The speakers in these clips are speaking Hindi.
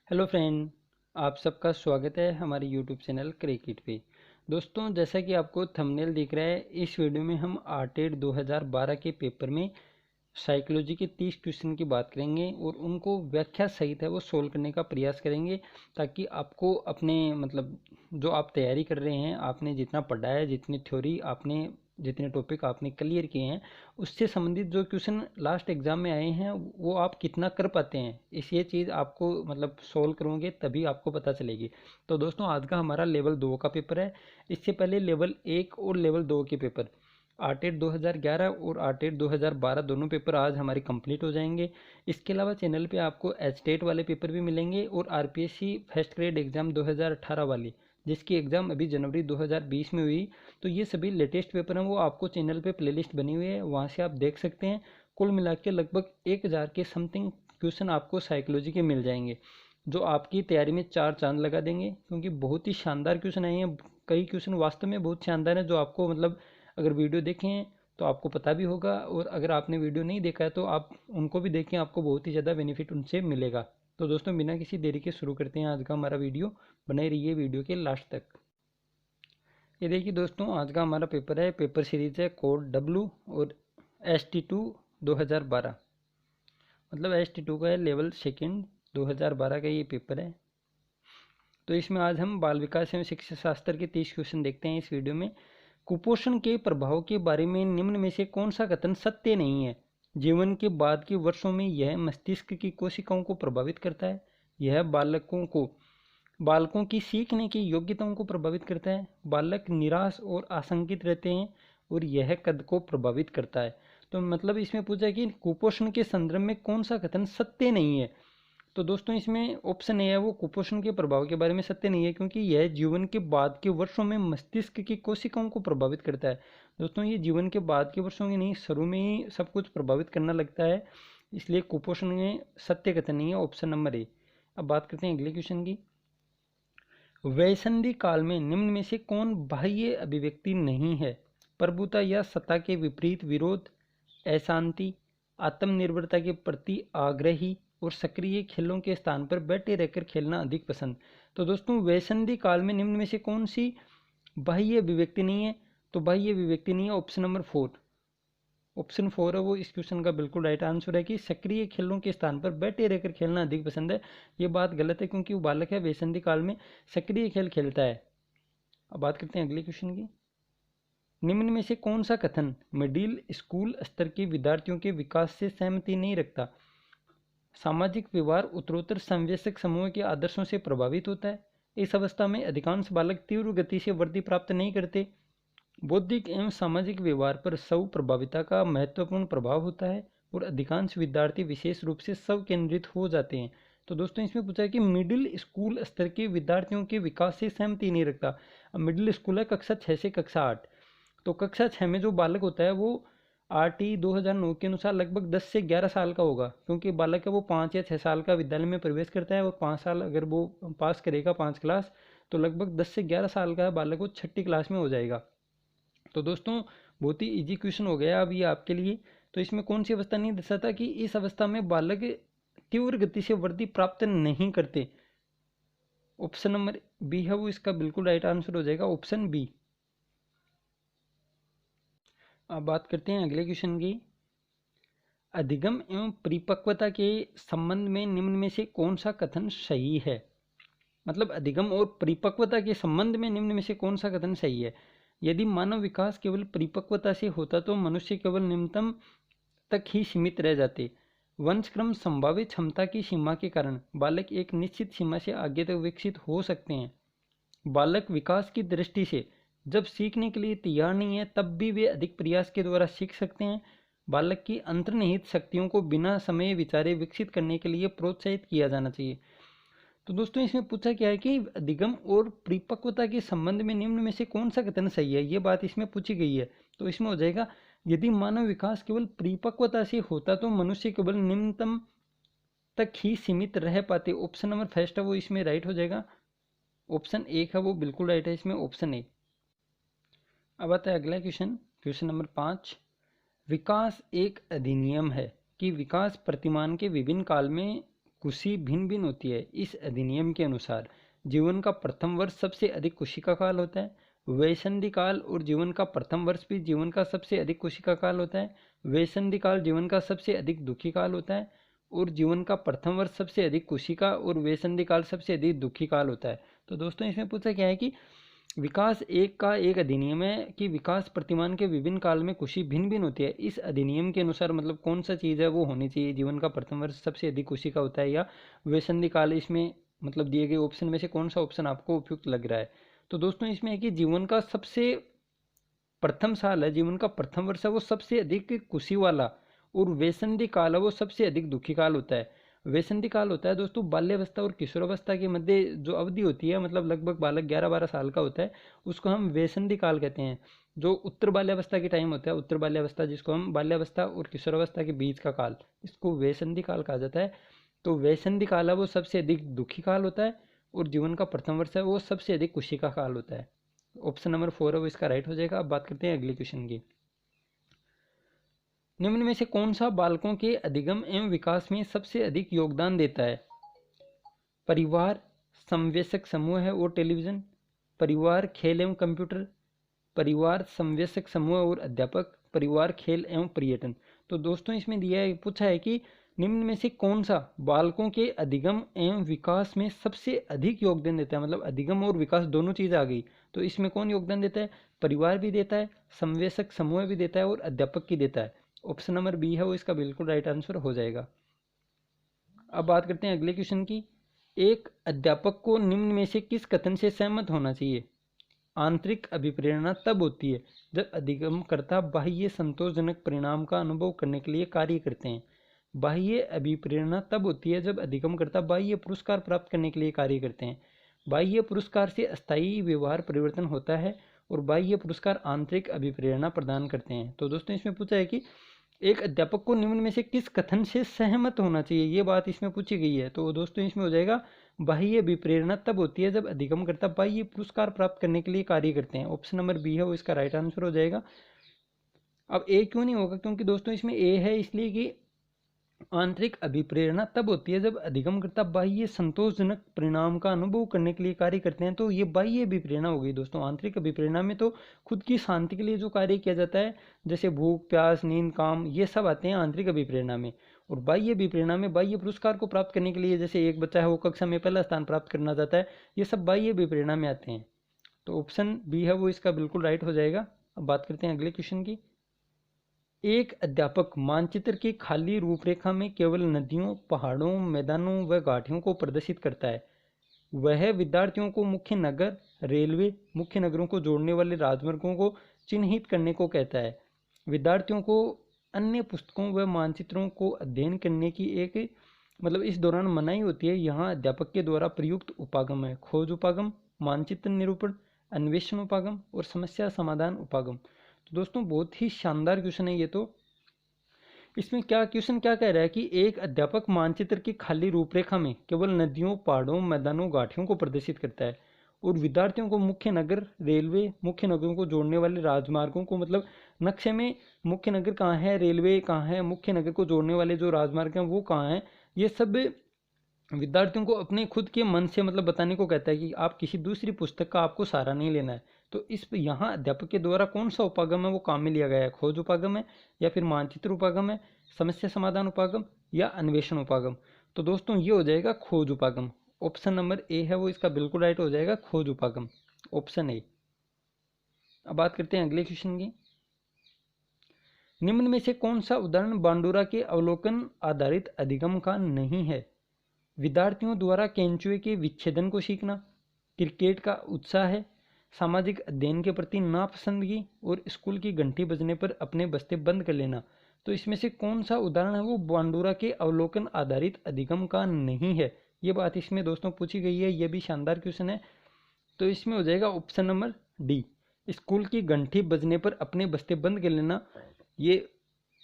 हेलो फ्रेंड, आप सबका स्वागत है हमारे यूट्यूब चैनल क्रिकेट पे। दोस्तों, जैसा कि आपको थंबनेल दिख रहा है, इस वीडियो में हम आर्टेड 2012 के पेपर में साइकोलॉजी के 30 क्वेश्चन की बात करेंगे और उनको व्याख्या सहित है वो सोल्व करने का प्रयास करेंगे, ताकि आपको अपने जो आप तैयारी कर रहे हैं, आपने जितना पढ़ा है, जितनी थ्योरी आपने, जितने टॉपिक आपने क्लियर किए हैं, उससे संबंधित जो क्वेश्चन लास्ट एग्जाम में आए हैं वो आप कितना कर पाते हैं, इस ये चीज़ आपको सोल्व करोगे तभी आपको पता चलेगी। तो दोस्तों, आज का हमारा लेवल 2 का पेपर है। इससे पहले लेवल 1 और लेवल 2 के पेपर आर्टेड 2011 और आर्टेड 2012 दोनों पेपर आज हमारे कंप्लीट हो जाएंगे। इसके अलावा चैनल पे आपको एचटेट वाले पेपर भी मिलेंगे और आरपीएससी फर्स्ट ग्रेड एग्जाम 2018 वाली, जिसकी एग्ज़ाम अभी जनवरी 2020 में हुई। तो ये सभी लेटेस्ट पेपर हैं, वो आपको चैनल पे प्लेलिस्ट बनी हुई है, वहाँ से आप देख सकते हैं। कुल मिला के लगभग 1000 के समथिंग क्वेश्चन आपको साइकोलॉजी के मिल जाएंगे, जो आपकी तैयारी में चार चांद लगा देंगे, क्योंकि बहुत ही शानदार क्वेश्चन आए हैं। कई क्वेश्चन वास्तव में बहुत शानदार हैं, जो आपको अगर वीडियो देखें तो आपको पता भी होगा, और अगर आपने वीडियो नहीं देखा है तो आप उनको भी देखें, आपको बहुत ही ज़्यादा बेनिफिट उनसे मिलेगा। तो दोस्तों, बिना किसी देरी के शुरू करते हैं आज का हमारा वीडियो। बने रहिए वीडियो के लास्ट तक। ये देखिए दोस्तों, आज का हमारा पेपर है, पेपर सीरीज है कोड डब्लू और ST2 2012। ST2 का है लेवल सेकेंड, 2012 का ये पेपर है। तो इसमें आज हम बाल विकास एवं शिक्षा शास्त्र के 30 क्वेश्चन देखते हैं इस वीडियो में। कुपोषण के प्रभाव के बारे में निम्न में से कौन सा कथन सत्य नहीं है? जीवन के बाद के वर्षों में यह मस्तिष्क की कोशिकाओं को प्रभावित करता है। यह बालकों की सीखने की योग्यताओं को प्रभावित करता है। बालक निराश और आशंकित रहते हैं और यह कद को प्रभावित करता है। तो इसमें पूछा है कि कुपोषण के संदर्भ में कौन सा कथन सत्य नहीं है। तो दोस्तों, इसमें ऑप्शन ए है वो कुपोषण के प्रभाव के बारे में सत्य नहीं है, क्योंकि यह जीवन के बाद के वर्षों में मस्तिष्क की कोशिकाओं को प्रभावित करता है। दोस्तों, ये जीवन के बाद के वर्षों में नहीं, शुरू में ही सब कुछ प्रभावित करना लगता है, इसलिए कुपोषण में सत्य कथन नहीं है, ऑप्शन नंबर ए। अब बात करते हैं अगले क्वेश्चन की। वयसंधि काल में निम्न में से कौन बाह्य अभिव्यक्ति नहीं है? प्रभुता या सत्ता के विपरीत विरोध, अशांति, आत्मनिर्भरता के प्रति आग्रही और सक्रिय खेलों के स्थान पर बैठे रहकर खेलना अधिक पसंद। तो दोस्तों, वयसंधि काल में निम्न में से कौन सी बाह्य अभिव्यक्ति नहीं है? तो बाह्य अभिव्यक्ति नहीं है, ऑप्शन नंबर 4। ऑप्शन 4 है वो इस क्वेश्चन का बिल्कुल राइट आंसर है, कि सक्रिय खेलों के स्थान पर बैठे रहकर खेलना अधिक पसंद है। ये बात गलत है, क्योंकि वो बालक है, वयसंधि काल में सक्रिय खेल खेलता है। अब बात करते हैं अगले क्वेश्चन की। निम्न में से कौन सा कथन मिडिल स्कूल स्तर के विद्यार्थियों के विकास से सहमति नहीं रखता? सामाजिक व्यवहार उत्तरोत्तर संवेशक समूह के आदर्शों से प्रभावित होता है। इस अवस्था में अधिकांश बालक तीव्र गति से वृद्धि प्राप्त नहीं करते। बौद्धिक एवं सामाजिक व्यवहार पर स्व प्रभाविता का महत्वपूर्ण प्रभाव होता है और अधिकांश विद्यार्थी विशेष रूप से स्व केंद्रित हो जाते हैं। तो दोस्तों, इसमें पूछा है कि मिडिल स्कूल स्तर के विद्यार्थियों के विकास से सहमति नहीं रखता। अब मिडिल स्कूल है कक्षा 6 से कक्षा 8। तो कक्षा 6 में जो बालक होता है वो RT 2009 के अनुसार लगभग 10 से 11 साल का होगा, क्योंकि बालक है वो 5 या 6 साल का विद्यालय में प्रवेश करता है, और 5 साल अगर वो पास करेगा 5 क्लास, तो लगभग 10 से 11 साल का बालक वो 6ठी क्लास में हो जाएगा। तो दोस्तों, बहुत ही इजी क्वेश्चन हो गया अब ये आपके लिए। तो इसमें कौन सी अवस्था नहीं दर्शाता कि इस अवस्था में बालक तीव्र गति से वृद्धि प्राप्त नहीं करते? ऑप्शन नंबर बी है वो इसका बिल्कुल राइट आंसर हो जाएगा, ऑप्शन बी। अब बात करते हैं अगले क्वेश्चन की। अधिगम एवं परिपक्वता के संबंध में निम्न में से कौन सा कथन सही है? अधिगम और परिपक्वता के संबंध में निम्न में से कौन सा कथन सही है? यदि मानव विकास केवल परिपक्वता से होता तो मनुष्य केवल निम्नतम तक ही सीमित रह जाते। वंशक्रम संभावित क्षमता की सीमा के कारण बालक एक निश्चित सीमा से आगे तक विकसित हो सकते हैं। बालक विकास की दृष्टि से जब सीखने के लिए तैयार नहीं है, तब भी वे अधिक प्रयास के द्वारा सीख सकते हैं। बालक की अंतर्निहित शक्तियों को बिना समय विचारे विकसित करने के लिए प्रोत्साहित किया जाना चाहिए। तो दोस्तों, इसमें पूछा क्या है कि अधिगम और परिपक्वता के संबंध में निम्न में से कौन सा कथन सही है, ये बात इसमें पूछी गई है। तो इसमें हो जाएगा, यदि मानव विकास केवल परिपक्वता से होता तो मनुष्य केवल निम्नतम तक ही सीमित रह पाते। ऑप्शन नंबर फर्स्ट है वो इसमें राइट हो जाएगा, ऑप्शन एक है वो बिल्कुल राइट है इसमें, ऑप्शन ए। अब आता है अगला क्वेश्चन, क्वेश्चन नंबर 5। विकास एक अधिनियम है कि विकास प्रतिमान के विभिन्न काल में कुशी भिन्न भिन्न होती है। इस अधिनियम के अनुसार जीवन का प्रथम वर्ष सबसे अधिक कुशी का काल होता है। वयसंधि काल और जीवन का प्रथम वर्ष भी जीवन का सबसे अधिक कुशी का काल होता है। वयसंधि काल जीवन का सबसे अधिक दुखी काल होता है और जीवन का प्रथम वर्ष सबसे अधिक कुशी का और वयसंधि काल सबसे अधिक दुखी काल होता है। तो दोस्तों इसमें पूछा क्या है कि विकास एक का एक अधिनियम है कि विकास प्रतिमान के विभिन्न काल में कुशी भिन्न भिन्न होती है। इस अधिनियम के अनुसार मतलब कौन सा चीज़ है वो होनी चाहिए, जीवन का प्रथम वर्ष सबसे अधिक कुशी का होता है या वयसंधि काल। इसमें मतलब दिए गए ऑप्शन में से कौन सा ऑप्शन आपको उपयुक्त लग रहा है? तो दोस्तों इसमें है कि जीवन का सबसे प्रथम साल है, जीवन का प्रथम वर्ष है वो सबसे अधिक कुशी वाला, और वयसंधि काल है वो सबसे अधिक दुखी काल होता है। वयसंधि काल होता है दोस्तों बाल्यावस्था और किशोरावस्था के मध्य जो अवधि होती है, मतलब लगभग बालक 11-12 साल का होता है, उसको हम वयसंधि काल कहते हैं। जो उत्तर बाल्यावस्था के टाइम होता है, उत्तर बाल्यावस्था जिसको हम बाल्यावस्था और किशोरावस्था के बीच का काल, इसको वयसंधि काल कहा जाता है। तो वयसंधि काल है वो सबसे अधिक दुखी काल होता है और जीवन का प्रथम वर्ष है वो सबसे अधिक खुशी का काल होता है। ऑप्शन नंबर 4 है वो इसका राइट हो जाएगा। अब बात करते हैं अगले क्वेश्चन की। निम्न में से कौन सा बालकों के अधिगम एवं विकास में सबसे अधिक योगदान देता है? परिवार, समवयस्क समूह है और टेलीविजन, परिवार, खेल एवं कंप्यूटर, परिवार, समवयस्क समूह और अध्यापक, परिवार, खेल एवं पर्यटन। तो दोस्तों इसमें दिया है, पूछा है कि निम्न में से कौन सा बालकों के अधिगम एवं विकास में सबसे अधिक योगदान देता है। मतलब अधिगम और विकास दोनों चीज आ गई, तो इसमें कौन योगदान देता है? परिवार भी देता है, समवयस्क समूह भी देता है और अध्यापक की देता है। ऑप्शन नंबर बी है वो इसका बिल्कुल राइट आंसर हो जाएगा। अब बात करते हैं अगले क्वेश्चन की। एक अध्यापक को निम्न में से किस कथन से सहमत होना चाहिए? आंतरिक अभिप्रेरणा तब होती है जब अधिगमकर्ता बाह्य संतोषजनक परिणाम का अनुभव करने के लिए कार्य करते हैं। बाह्य अभिप्रेरणा तब होती है जब अधिगमकर्ता बाह्य पुरस्कार प्राप्त करने के लिए कार्य करते हैं। बाह्य पुरस्कार से अस्थायी व्यवहार परिवर्तन होता है और बाह्य पुरस्कार आंतरिक अभिप्रेरणा प्रदान करते हैं। तो दोस्तों इसमें पूछा है कि एक अध्यापक को निम्न में से किस कथन से सहमत होना चाहिए, ये बात इसमें पूछी गई है। तो दोस्तों इसमें हो जाएगा बाह्य अभिप्रेरणा तब होती है जब अधिगमकर्ता बाह्य पुरस्कार प्राप्त करने के लिए कार्य करते हैं। ऑप्शन नंबर बी है वो इसका राइट आंसर हो जाएगा। अब ए क्यों नहीं होगा? क्योंकि दोस्तों इसमें ए है इसलिए कि आंतरिक अभिप्रेरणा तब होती है जब अधिगमकर्ता बाह्य संतोषजनक परिणाम का अनुभव करने के लिए कार्य करते हैं। तो ये बाह्य अभिप्रेरणा हो गई दोस्तों। आंतरिक अभिप्रेरणा में तो खुद की शांति के लिए जो कार्य किया जाता है, जैसे भूख, प्यास, नींद, काम, ये सब आते हैं आंतरिक अभिप्रेरणा में। और बाह्य अभिप्रेरणा में बाह्य पुरस्कार को प्राप्त करने के लिए, जैसे एक बच्चा है वो कक्षा में पहला स्थान प्राप्त करना चाहता है, ये सब बाह्य अभिप्रेरणा में आते हैं। तो ऑप्शन बी है वो इसका बिल्कुल राइट हो जाएगा। अब बात करते हैं अगले क्वेश्चन की। एक अध्यापक मानचित्र की खाली रूपरेखा में केवल नदियों, पहाड़ों, मैदानों व घाटियों को प्रदर्शित करता है। वह विद्यार्थियों को मुख्य नगर, रेलवे, मुख्य नगरों को जोड़ने वाले राजमार्गों को चिन्हित करने को कहता है। विद्यार्थियों को अन्य पुस्तकों व मानचित्रों को अध्ययन करने की इस दौरान मनाही होती है। यहाँ अध्यापक के द्वारा प्रयुक्त उपागम है खोज उपागम, मानचित्र निरूपण, अन्वेषण उपागम और समस्या समाधान उपागम। तो दोस्तों बहुत ही शानदार क्वेश्चन है ये। तो इसमें क्वेश्चन क्या कह रहा है कि एक अध्यापक मानचित्र की खाली रूपरेखा में केवल नदियों, पहाड़ों, मैदानों, घाटियों को प्रदर्शित करता है और विद्यार्थियों को मुख्य नगर, रेलवे, मुख्य नगरों को जोड़ने वाले राजमार्गों को, मतलब नक्शे में मुख्य नगर कहाँ है, रेलवे कहाँ है, मुख्य नगर को जोड़ने वाले जो राजमार्ग हैं वो कहाँ हैं, ये सब विद्यार्थियों को अपने खुद के मन से बताने को कहता है कि आप किसी दूसरी पुस्तक का आपको सहारा नहीं लेना है। तो इस यहाँ अध्यापक के द्वारा कौन सा उपागम है वो काम में लिया गया है? खोज उपागम है या फिर मानचित्र उपागम है, समस्या समाधान उपागम या अन्वेषण उपागम? तो दोस्तों ये हो जाएगा खोज उपागम। ऑप्शन नंबर ए है वो इसका बिल्कुल राइट हो जाएगा, खोज उपागम, ऑप्शन ए। अब बात करते हैं अगले क्वेश्चन की। निम्न में से कौन सा उदाहरण बांडुरा के अवलोकन आधारित अधिगम का नहीं है? विद्यार्थियों द्वारा केंचुए के विच्छेदन को सीखना, क्रिकेट का उत्साह है, सामाजिक अध्ययन के प्रति नापसंदगी और स्कूल की घंटी बजने पर अपने बस्ते बंद कर लेना। तो इसमें से कौन सा उदाहरण है वो बांडुरा के अवलोकन आधारित अधिगम का नहीं है? ये बात इसमें दोस्तों पूछी गई है। ये भी शानदार क्वेश्चन है। तो इसमें हो जाएगा ऑप्शन नंबर डी, स्कूल की घंटी बजने पर अपने बस्ते बंद कर लेना। ये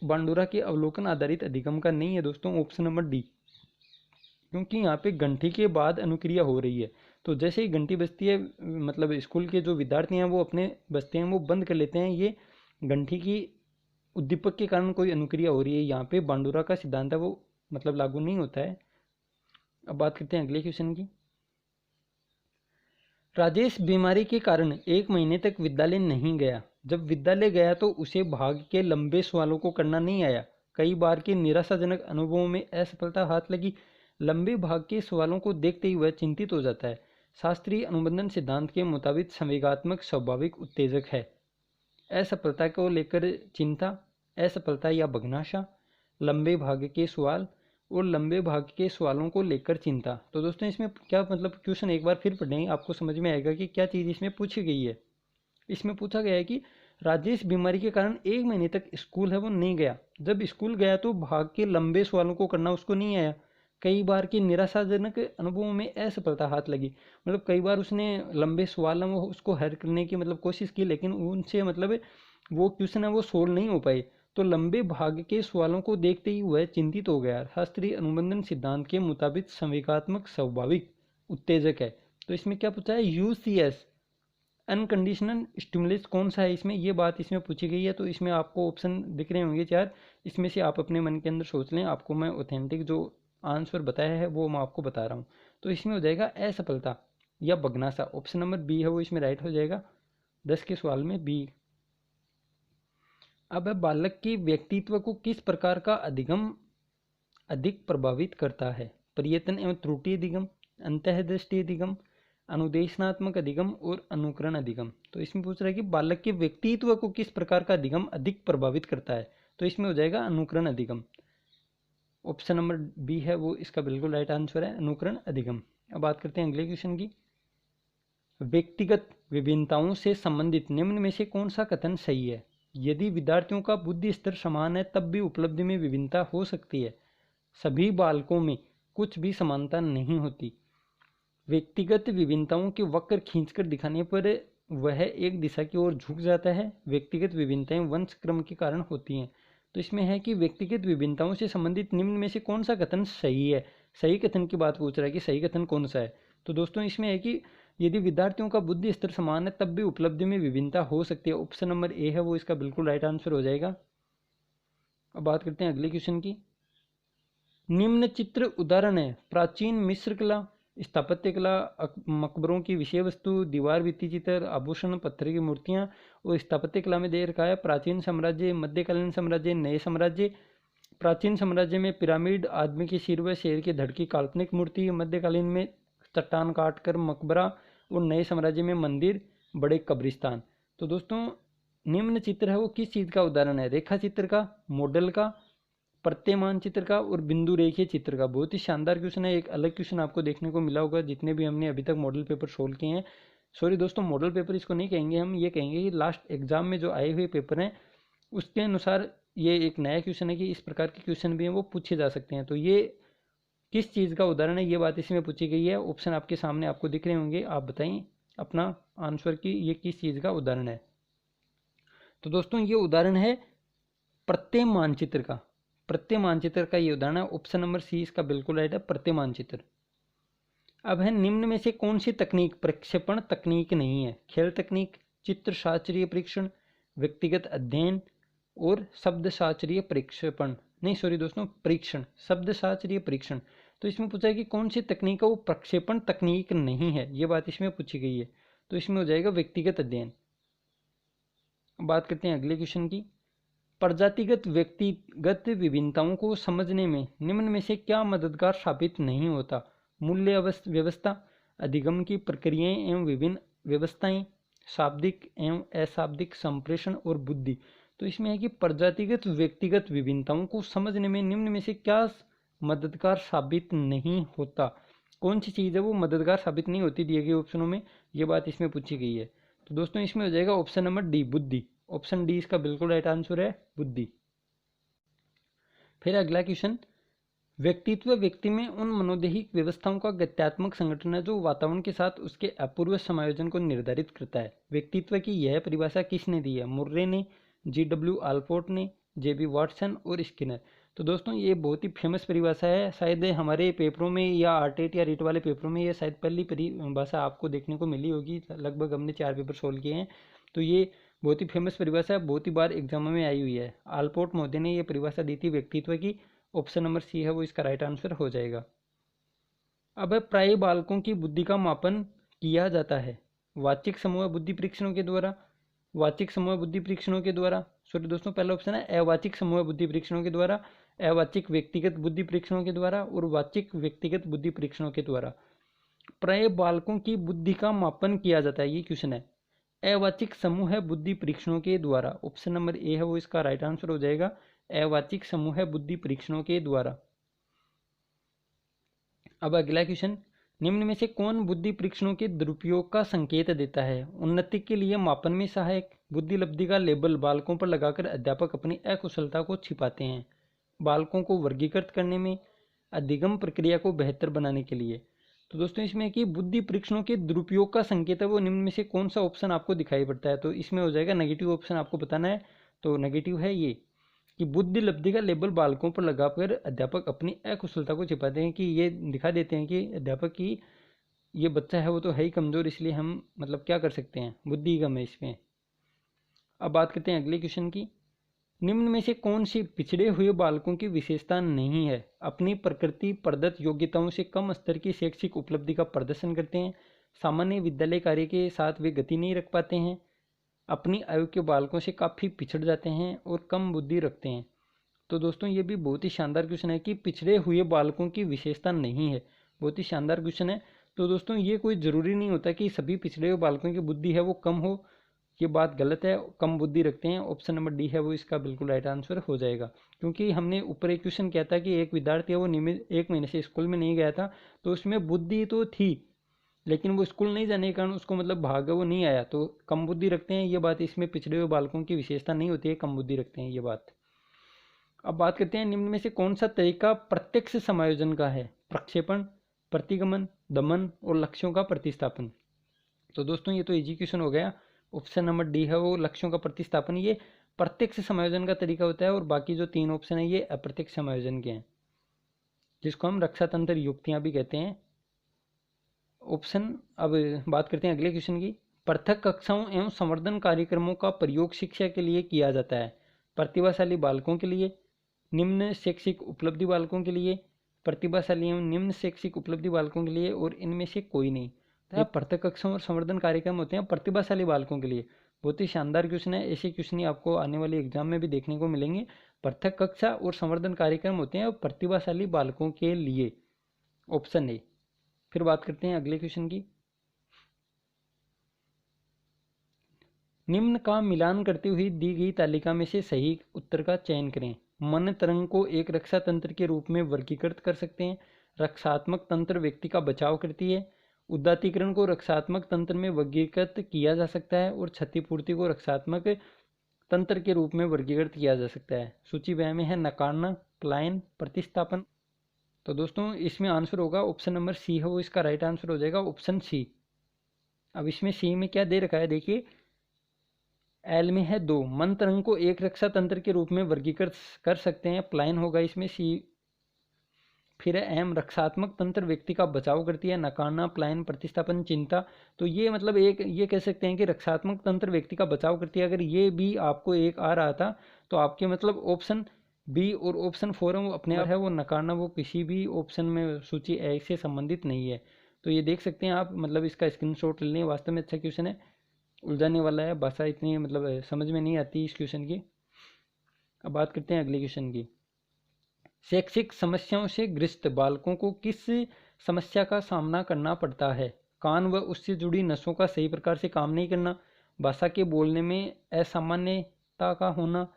बांडुरा के अवलोकन आधारित अधिगम का नहीं है दोस्तों, ऑप्शन नंबर डी। क्योंकि यहाँ पे घंटी के बाद अनुक्रिया हो रही है। तो जैसे ही घंटी बजती है, स्कूल के जो विद्यार्थी हैं वो अपने बस्ते हैं वो बंद कर लेते हैं। ये घंटी की उद्दीपक के कारण कोई अनुक्रिया हो रही है। यहाँ पे बांडुरा का सिद्धांत है वो लागू नहीं होता है। अब बात करते हैं अगले क्वेश्चन की। राजेश बीमारी के कारण 1 महीने तक विद्यालय नहीं गया। जब विद्यालय गया तो उसे भाग के लंबे सवालों को करना नहीं आया। कई बार के निराशाजनक अनुभवों में असफलता हाथ लगी। लंबे भाग के सवालों को देखते ही वह चिंतित हो जाता है। शास्त्रीय अनुबंधन सिद्धांत के मुताबिक संवेगात्मक स्वाभाविक उत्तेजक है। असफलता को लेकर चिंता, असफलता या बघनाशा, लंबे भाग के सवाल और लंबे भाग के सवालों को लेकर चिंता। तो दोस्तों इसमें क्या मतलब, क्वेश्चन एक बार फिर पढ़ेंगे, आपको समझ में आएगा कि क्या चीज़ इसमें पूछी गई है। इसमें पूछा गया है कि राजेश बीमारी के कारण 1 महीने तक स्कूल है वो नहीं गया। जब स्कूल गया तो भाग के लंबे सवालों को करना उसको नहीं आया। कई बार की निराशाजनक अनुभवों में असफलता हाथ लगी। मतलब कई बार उसने लंबे सवाल है वो उसको हल करने की मतलब कोशिश की, लेकिन उनसे मतलब वो क्वेश्चन है वो सोल्व नहीं हो पाए। तो लंबे भाग के सवालों को देखते ही वह चिंतित हो गया। शास्त्रीय अनुबंधन सिद्धांत के मुताबिक संवेगात्मक स्वाभाविक उत्तेजक है। तो इसमें क्या पूछा है, यूसीएस अनकंडीशनल स्टिमुलस कौन सा है इसमें, ये बात इसमें पूछी गई है। तो इसमें आपको ऑप्शन दिख रहे होंगे 4, इसमें से आप अपने मन के अंदर सोच लें। आपको मैं ऑथेंटिक जो आंसर बताया है वो मैं आपको बता रहा हूँ। तो इसमें हो जाएगा असफलता या बघनासा। ऑप्शन नंबर बी है वो इसमें राइट हो जाएगा 10 के सवाल में बी। अब बालक के व्यक्तित्व को किस प्रकार का अधिगम अधिक प्रभावित करता है। प्रयत्न एवं त्रुटि अधिगम, अंतःदृष्टि अधिगम, अनुदेशनात्मक अधिगम और अनुकरण अधिगम। तो इसमें पूछ रहा है कि बालक के व्यक्तित्व को किस प्रकार का अधिगम अधिक प्रभावित करता है। तो इसमें हो जाएगा अनुकरण अधिगम। ऑप्शन नंबर बी है वो इसका बिल्कुल राइट आंसर है, अनुकरण अधिगम। अब बात करते हैं अगले क्वेश्चन की। व्यक्तिगत विभिन्नताओं से संबंधित निम्न में से कौन सा कथन सही है। यदि विद्यार्थियों का बुद्धि स्तर समान है तब भी उपलब्धि में विभिन्नता हो सकती है। सभी बालकों में कुछ भी समानता नहीं होती। व्यक्तिगत विभिन्नताओं के वक्र खींचकर दिखाने पर वह एक दिशा की ओर झुक जाता है। व्यक्तिगत विभिन्नताएं वंश क्रम के कारण होती हैं। तो इसमें है कि व्यक्तिगत विभिन्नताओं से संबंधित निम्न में से कौन सा कथन सही है। सही कथन की बात पूछ रहा है कि सही कथन कौन सा है। तो दोस्तों इसमें है कि यदि विद्यार्थियों का बुद्धि स्तर समान है तब भी उपलब्धि में विभिन्नता हो सकती है। ऑप्शन नंबर ए है वो इसका बिल्कुल राइट आंसर हो जाएगा। अब बात करते हैं अगले क्वेश्चन की। निम्न चित्र उदाहरण है प्राचीन मिस्र कला, स्थापत्य कला, मकबरों की विषय वस्तु, दीवार भित्ति चित्र, आभूषण, पत्थर की मूर्तियां। और स्थापत्य कला में दे रखा है प्राचीन साम्राज्य, मध्यकालीन साम्राज्य, नए साम्राज्य। प्राचीन साम्राज्य में पिरामिड, आदमी के सिर व शेर की धड़ की काल्पनिक मूर्ति, मध्यकालीन में चट्टान काट कर मकबरा, और नए साम्राज्य में मंदिर, बड़े कब्रिस्तान। तो दोस्तों निम्न चित्र है वो किस चीज़ का उदाहरण है, रेखा चित्र का, मॉडल का, प्रत्यय मानचित्र का और बिंदु रेखीय चित्र का। बहुत ही शानदार क्वेश्चन है। एक अलग क्वेश्चन आपको देखने को मिला होगा जितने भी हमने अभी तक मॉडल पेपर सोल्व किए हैं। सॉरी दोस्तों, मॉडल पेपर इसको नहीं कहेंगे, हम ये कहेंगे कि लास्ट एग्जाम में जो आए हुए पेपर हैं उसके अनुसार ये एक नया क्वेश्चन है कि इस प्रकार के क्वेश्चन भी हैं वो पूछे जा सकते हैं। तो ये किस चीज़ का उदाहरण है ये बात इसमें पूछी गई है। ऑप्शन आपके सामने आपको दिख रहे होंगे, आप बताएं अपना आंसर कि ये किस चीज़ का उदाहरण है। तो दोस्तों ये उदाहरण है प्रत्यय मानचित्र का। प्रत्यय मानचित्र का ये उदाहरण है। ऑप्शन नंबर सी इसका बिल्कुल राइट है, प्रत्यय मानचित्र। अब है निम्न में से कौन सी तकनीक प्रक्षेपण तकनीक नहीं है। खेल तकनीक, चित्र शास्त्रीय परीक्षण, व्यक्तिगत अध्ययन और शब्द शास्त्रीय प्रक्षेपण। नहीं सॉरी दोस्तों, परीक्षण, शब्द शास्त्रीय परीक्षण। तो इसमें पूछा है कि कौन सी तकनीक है वो प्रक्षेपण तकनीक नहीं है, ये बात इसमें पूछी गई है। तो इसमें हो जाएगा व्यक्तिगत अध्ययन। बात करते हैं अगले क्वेश्चन की। प्रजातिगत व्यक्तिगत विभिन्नताओं को समझने में निम्न में से क्या मददगार साबित नहीं होता। मूल्य व्यवस्था, अधिगम की प्रक्रियाएं एवं विभिन्न व्यवस्थाएं, शाब्दिक एवं अशाब्दिक संप्रेषण और बुद्धि। तो इसमें है कि प्रजातिगत व्यक्तिगत विभिन्नताओं को समझने में निम्न में से क्या मददगार साबित नहीं होता। कौन सी चीज़ है वो मददगार साबित नहीं होती दिए गए ऑप्शनों में, ये बात इसमें पूछी गई है। तो दोस्तों इसमें हो जाएगा ऑप्शन नंबर डी, बुद्धि। ऑप्शन डी इसका बिल्कुल राइट आंसर है, बुद्धि। फिर अगला क्वेश्चन, व्यक्तित्व व्यक्ति में उन मनोदैहिक व्यवस्थाओं का गत्यात्मक संगठन है जो वातावरण के साथ उसके अपूर्व समायोजन को निर्धारित करता है। व्यक्तित्व की यह परिभाषा किसने दी है, मुर्रे ने, GW आल्पोर्ट ने, JB वाटसन और स्किनर। तो दोस्तों ये बहुत ही फेमस परिभाषा है। शायद हमारे पेपरों में या आरटेट या रीट वाले पेपरों में ये शायद पहली परिभाषा आपको देखने को मिली होगी। लगभग हमने 4 पेपर सोल्व किए हैं। तो ये बहुत ही फेमस परिभाषा है, बहुत ही बार एग्जामों में आई हुई है। आल्पोर्ट महोदय ने ये परिभाषा दी थी व्यक्तित्व की। ऑप्शन नंबर सी है वो इसका राइट आंसर हो जाएगा। अब प्राय बालकों की बुद्धि का मापन किया जाता है वाचिक समूह बुद्धि परीक्षणों के द्वारा, वाचिक समूह बुद्धि परीक्षणों के द्वारा, सॉरी दोस्तों पहला ऑप्शन है अवाचिक समूह बुद्धि परीक्षणों के द्वारा, अवाचिक व्यक्तिगत बुद्धि परीक्षणों के द्वारा और वाचिक व्यक्तिगत बुद्धि परीक्षणों के द्वारा। प्राय बालकों की बुद्धि का मापन किया जाता है, ये क्वेश्चन है अवाचिक समूह बुद्धि परीक्षणों के द्वारा। ऑप्शन नंबर ए है वो इसका राइट आंसर हो जाएगा, अवाचिक समूह बुद्धि परीक्षणों के द्वारा। अब अगला क्वेश्चन, निम्न में से कौन बुद्धि परीक्षणों के दुरुपयोग का संकेत देता है? उन्नति के लिए मापन में सहायक बुद्धि लब्धि का लेबल बालकों पर लगाकर अध्यापक अपनी अकुशलता को छिपाते हैं, बालकों को वर्गीकृत करने में, अधिगम प्रक्रिया को बेहतर बनाने के लिए। तो दोस्तों इसमें कि बुद्धि परीक्षणों के दुरुपयोग का संकेत है वो निम्न में से कौन सा ऑप्शन आपको दिखाई पड़ता है? तो इसमें हो जाएगा नेगेटिव ऑप्शन, आपको बताना है। तो नेगेटिव है ये कि बुद्धि लब्धि का लेबल बालकों पर लगाकर अध्यापक अपनी अकुशलता को छिपाते हैं, कि ये दिखा देते हैं कि अध्यापक की ये बच्चा है वो तो है ही कमज़ोर, इसलिए हम मतलब क्या कर सकते हैं, बुद्धि कम है इसमें। अब बात करते हैं अगले क्वेश्चन की, निम्न में से कौन सी पिछड़े हुए बालकों की विशेषता नहीं है? अपनी प्रकृति प्रदत्त योग्यताओं से कम स्तर की शैक्षिक उपलब्धि का प्रदर्शन करते हैं, सामान्य विद्यालय कार्य के साथ वे गति नहीं रख पाते हैं, अपनी आयु के बालकों से काफ़ी पिछड़ जाते हैं और कम बुद्धि रखते हैं। तो दोस्तों ये भी बहुत ही शानदार क्वेश्चन है कि पिछड़े हुए बालकों की विशेषता नहीं है, बहुत ही शानदार क्वेश्चन है। तो दोस्तों ये कोई ज़रूरी नहीं होता कि सभी पिछड़े हुए बालकों की बुद्धि है वो कम हो, ये बात गलत है, कम बुद्धि रखते हैं। ऑप्शन नंबर डी है वो इसका बिल्कुल राइट आंसर हो जाएगा, क्योंकि हमने ऊपर एक क्वेश्चन किया था कि एक विद्यार्थी है वो नियमित 1 महीने से स्कूल में नहीं गया था, तो उसमें बुद्धि तो थी लेकिन वो स्कूल नहीं जाने के कारण उसको मतलब भाग वो नहीं आया, तो कम बुद्धि रखते हैं, ये बात इसमें पिछड़े हुए बालकों की विशेषता नहीं होती है, कम बुद्धि रखते हैं ये बात। अब बात करते हैं निम्न में से कौन सा तरीका प्रत्यक्ष समायोजन का है? प्रक्षेपण, प्रतिगमन, दमन और लक्ष्यों का प्रतिस्थापन। तो दोस्तों ये तो इजी क्वेश्चन हो गया, ऑप्शन नंबर डी है वो लक्ष्यों का प्रतिस्थापन, ये प्रत्यक्ष समायोजन का तरीका होता है, और बाकी जो 3 ऑप्शन है ये अप्रत्यक्ष समायोजन के हैं, जिसको हम रक्षा तंत्र युक्तियां भी कहते हैं। ऑप्शन, अब बात करते हैं अगले क्वेश्चन की, पृथक कक्षाओं एवं संवर्धन कार्यक्रमों का प्रयोग शिक्षा के लिए किया जाता है, प्रतिभाशाली बालकों के लिए, निम्न शैक्षिक उपलब्धि बालकों के लिए, प्रतिभाशाली एवं निम्न शैक्षिक उपलब्धि बालकों के लिए, और इनमें से कोई नहीं। तो पृथक कक्षाओं और संवर्धन कार्यक्रम होते हैं प्रतिभाशाली बालकों के लिए। बहुत ही शानदार क्वेश्चन है, ऐसे क्वेश्चन ही आपको आने वाले एग्जाम में भी देखने को मिलेंगे। पृथक कक्षा और संवर्धन कार्यक्रम होते हैं प्रतिभाशाली बालकों के लिए, ऑप्शन ए। फिर बात करते हैं अगले क्वेश्चन की, निम्न का मिलान करते हुए दी गई तालिका में से सही उत्तर का चयन करें। मन तरंग को एक रक्षा तंत्र के रूप में वर्गीकृत कर सकते हैं, रक्षात्मक तंत्र व्यक्ति का बचाव करती है, उदातीकरण को रक्षात्मक तंत्र में वर्गीकृत किया जा सकता है, और क्षतिपूर्ति को रक्षात्मक तंत्र के रूप में वर्गीकृत किया जा सकता है। सूची वह में है नकारना, पलायन, प्रतिस्थापन। तो दोस्तों इसमें आंसर होगा ऑप्शन नंबर सी है वो इसका राइट आंसर हो जाएगा, ऑप्शन सी। अब इसमें सी में क्या दे रखा है देखिए, एल में है 2, मन तरंग को एक रक्षा तंत्र के रूप में वर्गीकृत कर सकते हैं, पलायन होगा इसमें सी। फिर है एम, रक्षात्मक तंत्र व्यक्ति का बचाव करती है, नकारना, पलायन, प्रतिस्थापन, चिंता। तो ये मतलब एक ये कह सकते हैं कि रक्षात्मक तंत्र व्यक्ति का बचाव करती है। अगर ये भी आपको एक आ रहा था तो आपके मतलब ऑप्शन बी और ऑप्शन 4 है वो अपने आप है, वो नकारना वो किसी भी ऑप्शन में सूची ए से संबंधित नहीं है। तो ये देख सकते हैं आप, मतलब इसका स्क्रीनशॉट ले लें, वास्तव में अच्छा क्वेश्चन है, उलझाने वाला है, भाषा इतनी मतलब समझ में नहीं आती इस क्वेश्चन की। अब बात करते हैं अगले क्वेश्चन की, शैक्षिक समस्याओं से ग्रस्त बालकों को किस समस्या का सामना करना पड़ता है? कान व उससे जुड़ी नसों का सही प्रकार से काम नहीं करना, भाषा के बोलने में असामान्यता का होना,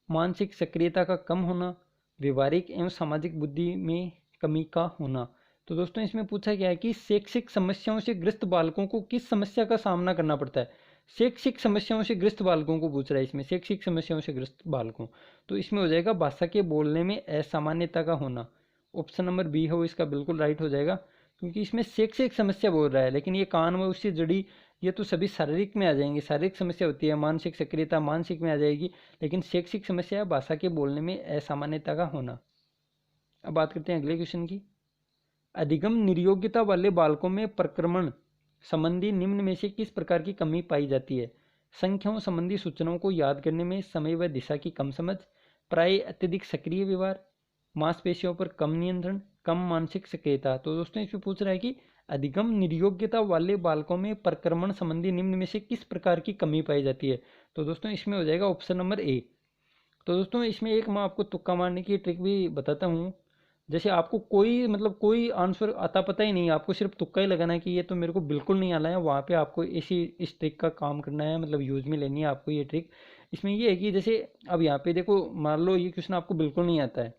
मानसिक सक्रियता का कम होना, व्यवहारिक एवं सामाजिक बुद्धि में कमी का होना। तो दोस्तों इसमें पूछा गया है कि शैक्षिक समस्याओं से ग्रस्त बालकों को किस समस्या का सामना करना पड़ता है। शैक्षिक समस्याओं से ग्रस्त बालकों को पूछ रहा है इसमें, शैक्षिक समस्याओं से ग्रस्त बालकों, तो इसमें हो जाएगा भाषा के बोलने में असामान्यता का होना। ऑप्शन नंबर बी है वो इसका बिल्कुल राइट हो जाएगा, क्योंकि इसमें शैक्षिक समस्या बोल रहा है, लेकिन ये कान व उससे जुड़ी ये तो सभी शारीरिक में आ जाएंगे, शारीरिक समस्या होती है, मानसिक सक्रियता मानसिक में आ जाएगी, लेकिन शैक्षिक समस्या है भाषा के बोलने में असामान्यता का होना। अब बात करते हैं अगले क्वेश्चन की, अधिगम निर्योग्यता वाले बालकों में प्रक्रमण संबंधी निम्न में से किस प्रकार की कमी पाई जाती है? संख्याओं संबंधी सूचनाओं को याद करने में समय व दिशा की कम समझ, प्राय अत्यधिक सक्रिय व्यवहार, मांसपेशियों पर कम नियंत्रण, कम मानसिक सक्रियता। तो दोस्तों इसमें पूछ रहा है कि अधिगम निर्योग्यता वाले बालकों में प्रक्रमण संबंधी निम्न में से किस प्रकार की कमी पाई जाती है। तो दोस्तों इसमें हो जाएगा ऑप्शन नंबर ए। तो दोस्तों इसमें एक मैं आपको तुक्का मारने की ट्रिक भी बताता हूँ। जैसे आपको कोई कोई आंसर आता पता ही नहीं, आपको सिर्फ तुक्का ही लगाना है कि ये तो मेरे को बिल्कुल नहीं आना है, वहाँ पे आपको इस ट्रिक का काम करना है, यूज में लेनी है आपको ये ट्रिक। इसमें ये है कि जैसे अब यहाँ पे देखो, मान लो ये क्वेश्चन आपको बिल्कुल नहीं आता है,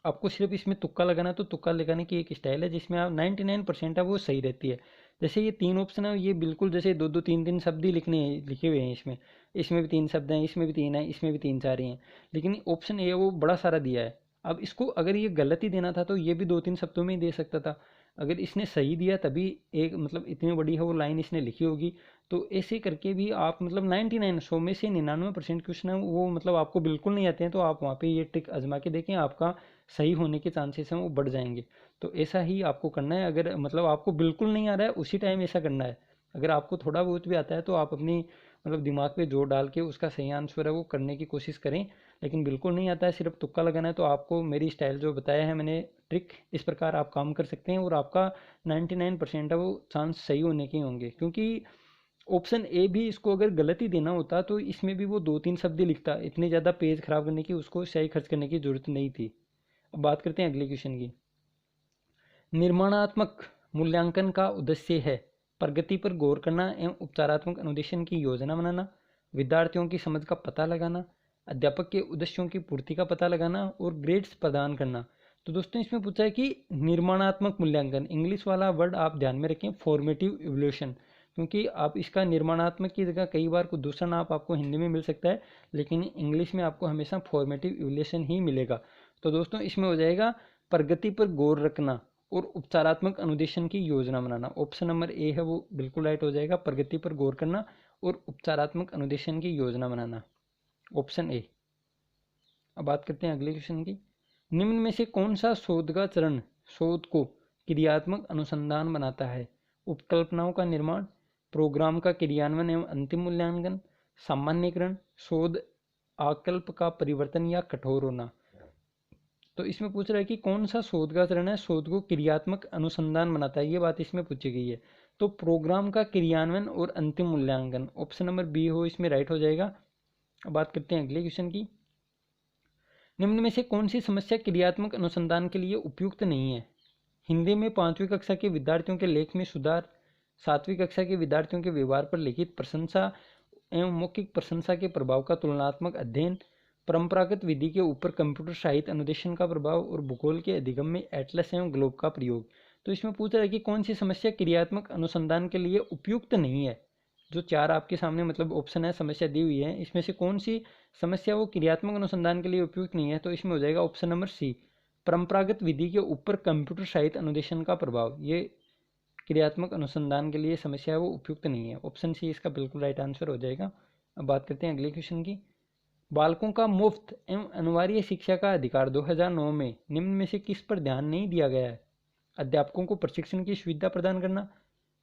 आपको सिर्फ इसमें तुक्का लगाना है। तो तुक्का लगाने की एक स्टाइल है जिसमें आप 99% है वो सही रहती है। जैसे ये 3 ऑप्शन है, ये बिल्कुल जैसे 2-2 3-3 शब्द ही लिखे हुए हैं इसमें। इसमें भी 3 शब्द हैं, इसमें भी 3 है, इसमें भी 3-4 ही हैं, लेकिन ऑप्शन ए वो बड़ा सारा दिया है। अब इसको अगर ये गलत ही देना था तो ये भी 2-3 शब्दों में ही दे सकता था। अगर इसने सही दिया तभी एक इतनी बड़ी है वो लाइन इसने लिखी होगी। तो ऐसे करके भी आप 99 100 में से 99% क्वेश्चन है वो आपको बिल्कुल नहीं आते हैं, तो आप वहाँ पे ये ट्रिक आजमा के देखें, आपका सही होने के चांसेस हैं वो बढ़ जाएंगे। तो ऐसा ही आपको करना है। अगर आपको बिल्कुल नहीं आ रहा है उसी टाइम ऐसा करना है। अगर आपको थोड़ा बहुत भी आता है तो आप अपनी दिमाग पे जोर डाल के उसका सही आंसर है वो करने की कोशिश करें। लेकिन बिल्कुल नहीं आता है, सिर्फ तुक्का लगाना है, तो आपको मेरी स्टाइल जो बताया है मैंने ट्रिक, इस प्रकार आप काम कर सकते हैं और आपका 99% है वो चांस सही होने के होंगे। क्योंकि ऑप्शन ए भी इसको अगर गलत ही देना होता तो इसमें भी वो 2-3 शब्द ही लिखता, इतनी ज़्यादा पेज खराब करने की उसको सही खर्च करने की जरूरत नहीं थी। अब बात करते हैं अगले क्वेश्चन की। निर्माणात्मक मूल्यांकन का उद्देश्य है प्रगति पर गौर करना एवं उपचारात्मक अनुदेशन की योजना बनाना, विद्यार्थियों की समझ का पता लगाना, अध्यापक के उद्देश्यों की पूर्ति का पता लगाना और ग्रेड्स प्रदान करना। तो दोस्तों इसमें पूछा है कि निर्माणात्मक मूल्यांकन, इंग्लिश वाला वर्ड आप ध्यान में रखें, फॉर्मेटिव इवोल्यूशन, क्योंकि आप इसका निर्माणात्मक की जगह कई बार कुछ दूसरा नाम आपको हिंदी में मिल सकता है, लेकिन इंग्लिश में आपको हमेशा फॉर्मेटिव इवोल्यूशन ही मिलेगा। तो दोस्तों इसमें हो जाएगा प्रगति पर गौर रखना और उपचारात्मक अनुदेशन की योजना बनाना। ऑप्शन नंबर ए है वो बिल्कुल राइट हो जाएगा, प्रगति पर गौर करना और उपचारात्मक अनुदेशन की योजना बनाना, ऑप्शन ए। अब बात करते हैं अगले क्वेश्चन की। निम्न में से कौन सा शोध का चरण शोध को क्रियात्मक अनुसंधान बनाता है? उपकल्पनाओं का निर्माण, प्रोग्राम का क्रियान्वयन एवं अंतिम मूल्यांकन, सामान्यकरण, शोध आकल्प का परिवर्तन या कठोर होना। तो इसमें पूछ रहा है कि कौन सा शोध का चरण है शोध को क्रियात्मक अनुसंधान बनाता है, ये बात इसमें पूछी गई है। तो प्रोग्राम का क्रियान्वयन और अंतिम मूल्यांकन, ऑप्शन नंबर बी हो इसमें राइट हो जाएगा। अब बात करते हैं अगले क्वेश्चन की। निम्न में से कौन सी समस्या क्रियात्मक अनुसंधान के लिए उपयुक्त नहीं है? हिंदी में 5वीं कक्षा के विद्यार्थियों के लेख में सुधार, 7वीं कक्षा के विद्यार्थियों के व्यवहार पर लिखित प्रशंसा एवं मौखिक प्रशंसा के प्रभाव का तुलनात्मक अध्ययन, परंपरागत विधि के ऊपर कंप्यूटर साहित्य अनुदेशन का प्रभाव और भूगोल के अधिगम में एटलस एवं ग्लोब का प्रयोग। तो इसमें पूछ रहा है कि कौन सी समस्या क्रियात्मक अनुसंधान के लिए उपयुक्त नहीं है। जो 4 आपके सामने ऑप्शन है, समस्या दी हुई है, इसमें से कौन सी समस्या वो क्रियात्मक अनुसंधान के लिए उपयुक्त नहीं है? तो इसमें हो जाएगा ऑप्शन नंबर सी, परंपरागत विधि के ऊपर कंप्यूटर साहित्य अनुदेशन का प्रभाव। ये क्रियात्मक अनुसंधान के लिए समस्या है वो उपयुक्त नहीं है, ऑप्शन सी इसका बिल्कुल राइट आंसर हो जाएगा। अब बात करते हैं अगले क्वेश्चन की। बालकों का मुफ्त एवं अनिवार्य शिक्षा का अधिकार 2009 में निम्न में से किस पर ध्यान नहीं दिया गया है? अध्यापकों को प्रशिक्षण की सुविधा प्रदान करना,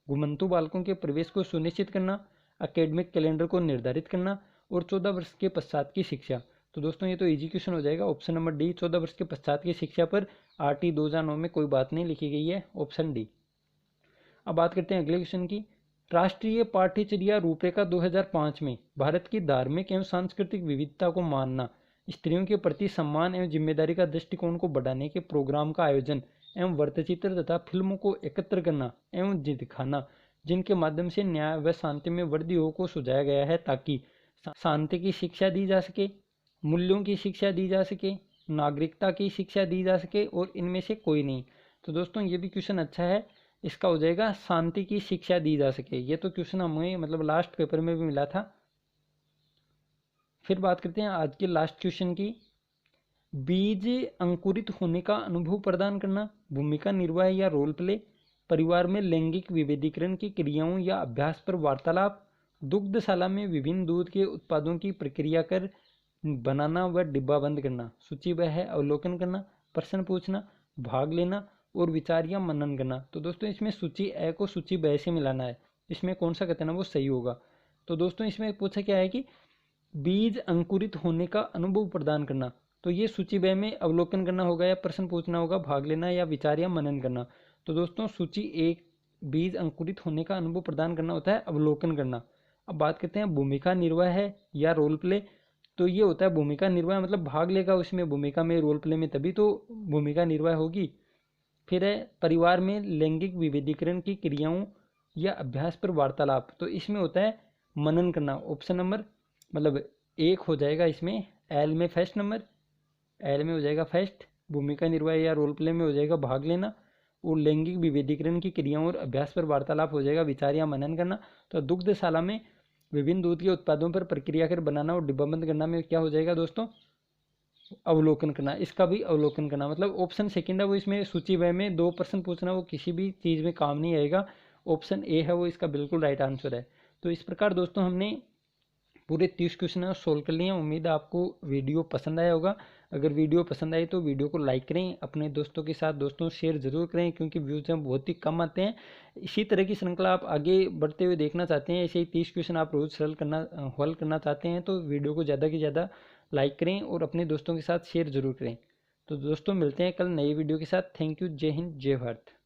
घुमंतु बालकों के प्रवेश को सुनिश्चित करना, एकेडमिक कैलेंडर को निर्धारित करना और 14 वर्ष के पश्चात की शिक्षा। तो दोस्तों ये तो इजी क्वेश्चन हो जाएगा, ऑप्शन नंबर डी, 14 वर्ष के पश्चात की शिक्षा पर RT 2009 में कोई बात नहीं लिखी गई है, ऑप्शन डी। अब बात करते हैं अगले क्वेश्चन की। राष्ट्रीय पाठ्यचर्या रूपरेखा 2005 में भारत की धार्मिक एवं सांस्कृतिक विविधता को मानना, स्त्रियों के प्रति सम्मान एवं जिम्मेदारी का दृष्टिकोण को बढ़ाने के प्रोग्राम का आयोजन एवं वृत्तचित्र तथा फिल्मों को एकत्र करना एवं दिखाना, जिनके माध्यम से न्याय व शांति में वृद्धि हो को सुझाया गया है, ताकि शांति की शिक्षा दी जा सके, मूल्यों की शिक्षा दी जा सके, नागरिकता की शिक्षा दी जा सके और इनमें से कोई नहीं। तो दोस्तों ये भी क्वेश्चन अच्छा है, इसका हो जाएगा शांति की शिक्षा दी जा सके। ये तो क्वेश्चन हमें लास्ट पेपर में भी मिला था। फिर बात करते हैं आज के लास्ट क्वेश्चन की। बीज अंकुरित होने का अनुभव प्रदान करना, भूमिका निर्वाह या रोल प्ले, परिवार में लैंगिक विभेदीकरण की क्रियाओं या अभ्यास पर वार्तालाप, दुग्धशाला में विभिन्न दूध के उत्पादों की प्रक्रिया कर बनाना व डिब्बा बंद करना, सूचीबद्ध अवलोकन करना, प्रश्न पूछना, भाग लेना और विचार या मनन करना। तो दोस्तों इसमें सूची ए को सूची ब से मिलाना है, इसमें कौन सा कथन है वो सही होगा। तो दोस्तों इसमें पूछा क्या है कि बीज अंकुरित होने का अनुभव प्रदान करना, तो ये सूची ब में अवलोकन करना होगा या प्रश्न पूछना होगा, भाग लेना या विचार या मनन करना। तो दोस्तों सूची एक बीज अंकुरित होने का अनुभव प्रदान करना होता है अवलोकन करना। अब बात करते हैं भूमिका निर्वाह है या रोल प्ले। तो ये होता है भूमिका निर्वाह, मतलब भाग लेगा उसमें भूमिका में, रोल प्ले में, तभी तो भूमिका निर्वाह होगी। फिर है परिवार में लैंगिक विभेदीकरण की क्रियाओं या अभ्यास पर वार्तालाप। तो इसमें होता है मनन करना। ऑप्शन नंबर मतलब एक हो जाएगा इसमें, एल में फर्स्ट नंबर, एल में हो जाएगा फर्स्ट, भूमिका निर्वाह या रोल प्ले में हो जाएगा भाग लेना, और लैंगिक विभेदीकरण की क्रियाओं और अभ्यास पर वार्तालाप हो जाएगा विचार या मनन करना। तो दुग्धशाला में विभिन्न दूध के उत्पादों पर प्रक्रिया कर बनाना और डिब्बाबंद करना में क्या हो जाएगा दोस्तों, अवलोकन करना। इसका भी अवलोकन करना, मतलब ऑप्शन सेकंड है वो इसमें सूची व में 2 प्रश्न पूछना, वो किसी भी चीज़ में काम नहीं आएगा। ऑप्शन ए है वो इसका बिल्कुल राइट आंसर है। तो इस प्रकार दोस्तों हमने पूरे 30 क्वेश्चन सोल्व कर लिए हैं। उम्मीद है आपको वीडियो पसंद आया होगा। अगर वीडियो पसंद आई तो वीडियो को लाइक करें, अपने दोस्तों के साथ दोस्तों शेयर जरूर करें, क्योंकि व्यूज़ हैं बहुत ही कम आते हैं। इसी तरह की श्रृंखला आप आगे बढ़ते हुए देखना चाहते हैं, ऐसे ही 30 क्वेश्चन आप रोज़ हल करना चाहते हैं, तो वीडियो को ज़्यादा से ज़्यादा लाइक करें और अपने दोस्तों के साथ शेयर जरूर करें। तो दोस्तों मिलते हैं कल नई वीडियो के साथ। Thank you. जय हिंद, जय भारत।